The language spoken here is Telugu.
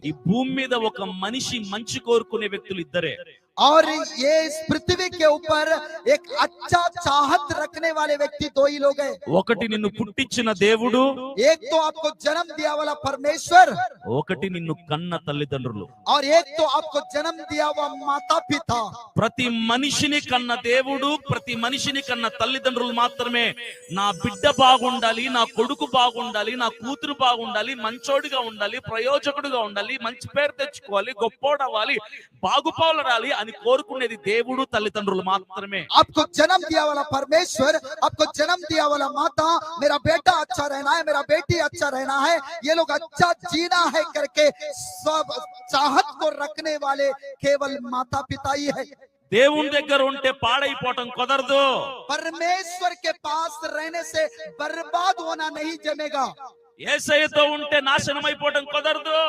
ఈ భూమి మీద ఒక మనిషి మంచి కోరుకునే వ్యక్తులు ఇద్దరే. और ये इस पृथ्वी के ऊपर एक अच्छा चाहत रखने वाले व्यक्ति दो ही लोग हैं। ఒకటి నిన్ను పుట్టించిన దేవుడు, एक तो आपको जन्म दिया वाला परमेश्वर, ఒకటి నిన్ను కన్న తల్లిదండ్రులు. और एक तो आपको जन्म दिया हुआ माता पिता। ప్రతి మనిషిని కన్న దేవుడు, ప్రతి మనిషిని కన్న తల్లిదండ్రులు మాత్రమే నా బిడ్డ బాగుండాలి, నా కొడుకు బాగుండాలి, నా కూతురు బాగుండాలి, మంచోడిగా ఉండాలి, ప్రయోజకుడుగా ఉండాలి, మంచి పేరు తెచ్చుకోవాలి, గొప్పోడవ్వాలి, బాగుపడాలి అని కోరుకునేది దేవుడు, తల్లిదండ్రులు మాత్రమే. आपको जन्म दिया वाला परमेश्वर, आपको जन्म दिया वाला माता, मेरा बेटा अच्छा रहना है, मेरा बेटी अच्छा रहना है, ये लोग अच्छा जीना है करके सब चाहत को रखने वाले केवल माता पिता ही है। దేవుని దగ్గర ఉంటే పాడైపోవటం కుదరదు. परमेश्वर के पास रहने से बर्बाद होना नहीं जमेगा। యేసయ్యతో ఉంటే నాశనం అయిపోవటం కుదరదు.